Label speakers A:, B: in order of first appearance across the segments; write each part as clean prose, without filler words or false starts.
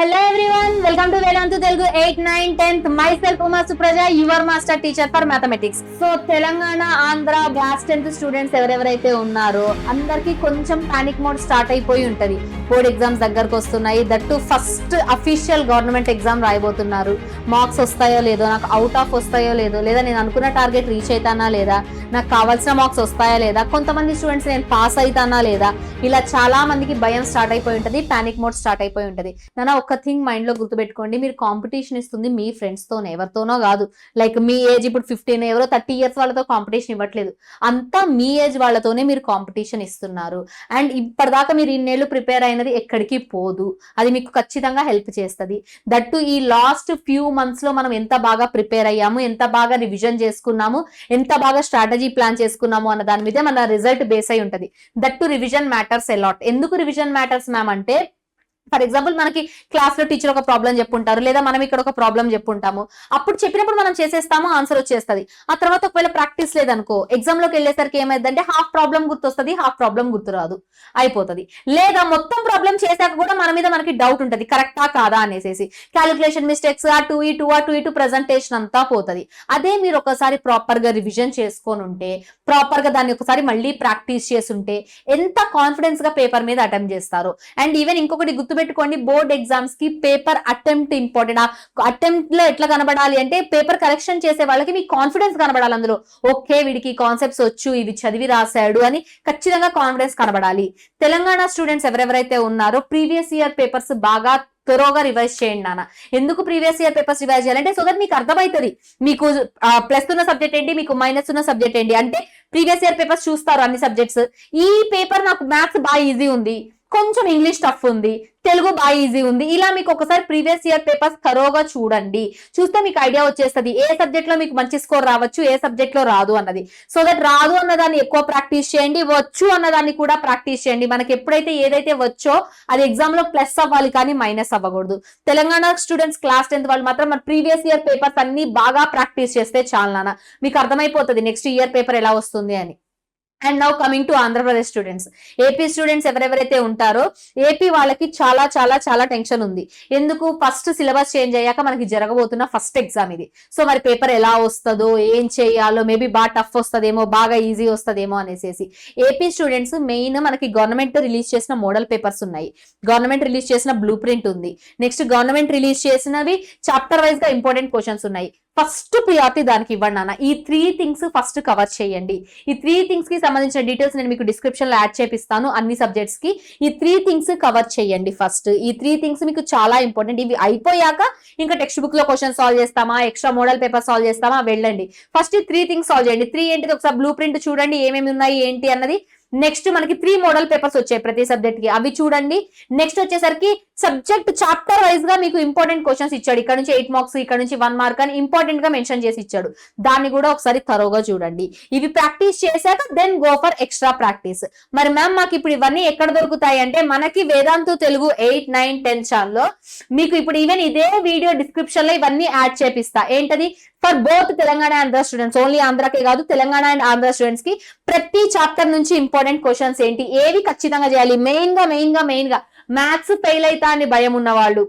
A: Hello everyone, welcome to Vedantu Telugu 8, 9, 10th. Myself Uma Supraja, your master teacher for mathematics. So Telangana, Andhra, class 10th students ఎవరెవరైతే ఉన్నారో అందరికి కొంచెం panic mode start అయిపోయి ఉంటది. Board exams దగ్గరకు వస్తున్నాయి. That first official government exam రాయబోతున్నారు. Marks వస్తాయో లేదో, నాకు అవుట్ ఆఫ్ వస్తాయో లేదో, లేదా నేను అనుకున్న టార్గెట్ రీచ్ అవుతానా లేదా, నాకు కావాల్సిన మార్క్స్ వస్తాయా లేదా, కొంతమంది స్టూడెంట్స్ నేను పాస్ అవుతానా లేదా, ఇలా చాలా మందికి భయం స్టార్ట్ అయిపోయి ఉంటది, పానిక్ మోడ్ స్టార్ట్ అయిపోయి ఉంటది. ఒక థింగ్ మైండ్ లో గుర్తుపెట్టుకోండి, మీరు కాంపిటీషన్ ఇస్తుంది మీ ఫ్రెండ్స్ తోనే, ఎవరితోనో కాదు. లైక్ మీ ఏజ్ ఇప్పుడు 15, ఎవరో 30 years వాళ్ళతో కాంపిటీషన్ ఇవ్వట్లేదు, అంతా మీ ఏజ్ వాళ్ళతోనే మీరు కాంపిటీషన్ ఇస్తున్నారు. అండ్ ఇప్పటిదాకా మీరు ఇన్నేళ్ళు ప్రిపేర్ అయినది ఎక్కడికి పోదు, అది మీకు ఖచ్చితంగా హెల్ప్ చేస్తుంది. దట్టు ఈ లాస్ట్ ఫ్యూ మంత్స్ లో మనం ఎంత బాగా ప్రిపేర్ అయ్యాము, ఎంత బాగా రివిజన్ చేసుకున్నాము, ఎంత బాగా స్ట్రాటజీ ప్లాన్ చేసుకున్నాము అన్న దాని మీద మన రిజల్ట్ బేస్ అయి ఉంటది. That revision matters allot. ఎందుకు రివిజన్ మ్యాటర్స్ మ్యామ్ అంటే, ఫర్ ఎగ్జాంపుల్ మనకి క్లాస్ లో టీచర్ ఒక ప్రాబ్లం చెప్పుంటారు, లేదా మనం ఇక్కడ ఒక ప్రాబ్లం చెప్పుంటాము. అప్పుడు చెప్పినప్పుడు మనం చేసేస్తాము, ఆన్సర్ వచ్చేస్తుంది. ఆ తర్వాత ఒకవేళ ప్రాక్టీస్ లేదనుకో, ఎగ్జామ్ లోకి వెళ్ళేసరికి ఏమైందంటే హాఫ్ ప్రాబ్లం గుర్తొస్తుంది, హాఫ్ ప్రాబ్లం గుర్తురాదు, అయిపోతుంది. లేదా మొత్తం ప్రాబ్లం చేశాక కూడా మన మీద మనకి డౌట్ ఉంటుంది, కరెక్టా కాదా అనేసి. క్యాలిక్యులేషన్ మిస్టేక్స్, అటు ఇటు ప్రజెంటేషన్ అంతా పోతుంది. అదే మీరు ఒకసారి ప్రాపర్ గా రివిజన్ చేసుకొని ఉంటే, ప్రాపర్ గా దాన్ని ఒకసారి మళ్ళీ ప్రాక్టీస్ చేస్తుంటే ఎంత కాన్ఫిడెన్స్ గా పేపర్ మీద అటెంప్ట్ చేస్తారు. అండ్ ఈవెన్ ఇంకొకటి గుర్తుపెట్టుకోండి, బోర్డ్ ఎగ్జామ్స్ కి పేపర్ అటెంప్ట్ ఇంపార్టెంట్. అటెంప్ట్ లో ఎట్లా కనబడాలి అంటే, పేపర్ కరెక్షన్ చేసే వాళ్ళకి మీ కాన్ఫిడెన్స్ కనబడాలి. అందులో ఓకే వీడికి కాన్సెప్ట్స్ వచ్చు, ఇవి చదివి రాశాడు అని ఖచ్చితంగా కాన్ఫిడెన్స్ కనబడాలి. తెలంగాణ స్టూడెంట్స్ ఎవరెవరైతే ఉన్నారో ప్రీవియస్ ఇయర్ పేపర్స్ బాగా త్వరగా రివైజ్ చేయండి నాన్న. ఎందుకు ప్రీవియస్ ఇయర్ పేపర్స్ రివైజ్ చేయాలంటే, సో దట్ మీకు అర్థమవుతుంది మీకు ప్లస్ ఉన్న సబ్జెక్ట్ ఏంటి, మీకు మైనస్ ఉన్న సబ్జెక్ట్ ఏంటి. అంటే ప్రీవియస్ ఇయర్ పేపర్స్ చూస్తారు అన్ని సబ్జెక్ట్స్. ఈ పేపర్ నాకు మ్యాథ్స్ బాగా ఈజీ ఉంది, కొంచెం ఇంగ్లీష్ టఫ్ ఉంది, తెలుగు బాగా ఈజీ ఉంది, ఇలా మీకు ఒకసారి ప్రీవియస్ ఇయర్ పేపర్స్ థరోగా చూడండి. చూస్తే మీకు ఐడియా వచ్చేస్తుంది ఏ సబ్జెక్ట్ లో మీకు మంచి స్కోర్ రావచ్చు, ఏ సబ్జెక్ట్ లో రాదు అన్నది. సో దట్ రాదు అన్నదాన్ని ఎక్కువ ప్రాక్టీస్ చేయండి, వచ్చు అన్నదాన్ని కూడా ప్రాక్టీస్ చేయండి. మనకి ఎప్పుడైతే ఏదైతే వచ్చో అది ఎగ్జామ్ లో ప్లస్ అవ్వాలి కానీ మైనస్ అవ్వకూడదు. తెలంగాణ స్టూడెంట్స్ క్లాస్ 10th వాళ్ళు మాత్రం మన ప్రీవియస్ ఇయర్ పేపర్స్ అన్ని బాగా ప్రాక్టీస్ చేస్తే చాలు నాన్న, మీకు అర్థమైపోతుంది నెక్స్ట్ ఇయర్ పేపర్ ఎలా వస్తుంది అని. And now coming to Andhra Pradesh students, AP students ఎవరెవరైతే ఉంటారో ఏపీ వాళ్ళకి చాలా చాలా చాలా టెన్షన్ ఉంది. ఎందుకు, ఫస్ట్ సిలబస్ చేంజ్ అయ్యాక మనకి జరగబోతున్న ఫస్ట్ ఎగ్జామ్ ఇది. సో మరి పేపర్ ఎలా వస్తుందో, ఏం చేయాలో, మేబీ బాగా టఫ్ వస్తుందేమో, బాగా ఈజీ వస్తుందేమో అనేసి. ఏపీ స్టూడెంట్స్ మెయిన్ మనకి గవర్నమెంట్ రిలీజ్ చేసిన మోడల్ పేపర్స్ ఉన్నాయి, గవర్నమెంట్ రిలీజ్ చేసిన బ్లూ ప్రింట్ ఉంది, నెక్స్ట్ గవర్నమెంట్ రిలీజ్ చేసినవి చాప్టర్ వైజ్ గా ఇంపార్టెంట్ క్వశ్చన్స్ ఉన్నాయి. ఫస్ట్ ప్రియారిటీ దానికి ఇవ్వండి నాన్న. ఈ 3 things ఫస్ట్ కవర్ చేయండి. ఈ 3 things కి సంబంధించిన డీటెయిల్స్ నేను మీకు డిస్క్రిప్షన్ లో యాడ్ చేపిస్తాను. అన్ని సబ్జెక్ట్స్ కి ఈ 3 things కవర్ చేయండి ఫస్ట్. ఈ 3 things మీకు చాలా ఇంపార్టెంట్. ఇవి అయిపోయాక ఇంకా టెక్స్ట్ బుక్ లో క్వశ్చన్ సాల్వ్ చేస్తామా, ఎక్స్ట్రా మోడల్ పేపర్ సాల్వ్ చేస్తామా, వెళ్ళండి. ఫస్ట్ ఈ 3 things సాల్వ్ చేయండి. 3 ఏంటిది ఒకసారి బ్లూ ప్రింట్ చూడండి, ఏమేమి ఉన్నాయి ఏంటి అన్నది. నెక్స్ట్ మనకి 3 మోడల్ పేపర్స్ వచ్చాయి ప్రతి సబ్జెక్ట్ కి, అవి చూడండి. నెక్స్ట్ వచ్చేసరికి సబ్జెక్ట్ చాప్టర్ వైజ్ గా మీకు ఇంపార్టెంట్ క్వశ్చన్స్ ఇచ్చాడు, ఇక్కడ నుంచి 8 మార్క్స్, ఇక్కడ నుంచి 1 మార్క్ అని ఇంపార్టెంట్ గా మెన్షన్ చేసి ఇచ్చాడు, దాన్ని కూడా ఒకసారి థరోగా చూడండి. ఇవి ప్రాక్టీస్ చేశాక then go for extra practice. మరి మ్యామ్ మాకు ఇప్పుడు ఇవన్నీ ఎక్కడ దొరుకుతాయి అంటే, మనకి వేదాంతు తెలుగు 8, 9, 10 ఛానల్లో మీకు ఇప్పుడు ఈవెన్ ఇదే వీడియో డిస్క్రిప్షన్ లో ఇవన్నీ యాడ్ చేపిస్తా. ఏంటది, for both Telangana and Andhra students, only ఆంధ్రాకే కాదు తెలంగాణ అండ్ ఆంధ్ర స్టూడెంట్స్ కి ప్రతి చాప్టర్ నుంచి ఇంపార్టెంట్ క్వశ్చన్స్ ఏంటి, ఏవి ఖచ్చితంగా చేయాలి. మెయిన్ గా మ్యాథ్స్ ఫెయిల్ అవుతా అని భయం ఉన్న వాళ్ళు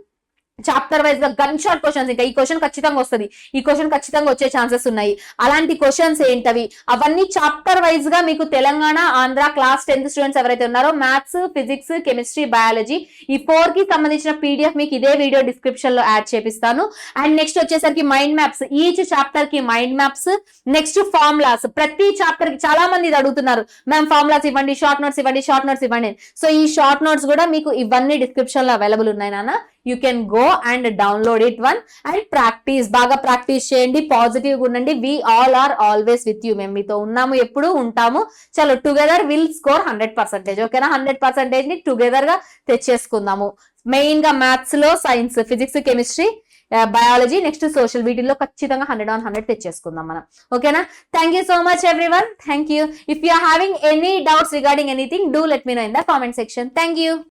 A: చాప్టర్ వైజ్ గా గన్ షాట్ క్వశ్చన్స్, ఇంకా ఈ క్వశ్చన్ ఖచ్చితంగా వస్తుంది, ఈ క్వశ్చన్ ఖచ్చితంగా వచ్చే ఛాన్సెస్ ఉన్నాయి, అలాంటి క్వశ్చన్స్ ఏంటవి, అవన్నీ చాప్టర్ వైజ్ గా మీకు Telangana, Andhra class 10th students ఎవరైతే ఉన్నారో మ్యాథ్స్, ఫిజిక్స్, కెమిస్ట్రీ, బయాలజీ ఈ 4 కి సంబంధించిన PDF మీకు ఇదే వీడియో డిస్క్రిప్షన్ లో యాడ్ చేపిస్తాను. అండ్ నెక్స్ట్ వచ్చేసరికి మైండ్ మ్యాప్స్, ఈచ్ చాప్టర్ కి మైండ్ మ్యాప్స్, నెక్స్ట్ ఫార్ములాస్. ప్రతి చాప్టర్ కి చాలా మంది ఇది అడుగుతున్నారు, మ్యామ్ ఫార్ములాస్ ఇవ్వండి, షార్ట్ నోట్స్ ఇవ్వండి, షార్ట్ నోట్స్ ఇవ్వండి. సో ఈ షార్ట్ నోట్స్ కూడా మీకు ఇవన్నీ డిస్క్రిప్షన్ లో అవైలబుల్ ఉన్నాయి నాన్న. You can go and download it one and practice, బాగా ప్రాక్టీస్ చేయండి, పాజిటివ్ గా ఉండండి. We all are always with you, మేము మీతో ఉన్నాము, ఎప్పుడు ఉంటాము. చలో టుగెదర్ విల్ స్కోర్ 100%. ఓకేనా, 100% ని టుగెదర్ గా తెచ్చేసుకుందాము. మెయిన్ గా మ్యాథ్స్ లో science, physics, chemistry, biology, next social, వీటిల్లో ఖచ్చితంగా 100 on 100 తెచ్చేసుకుందాం మనం. ఓకేనా, thank you so much everyone, thank you. If you are having any doubts regarding anything, do let me know in the comment section. Thank you.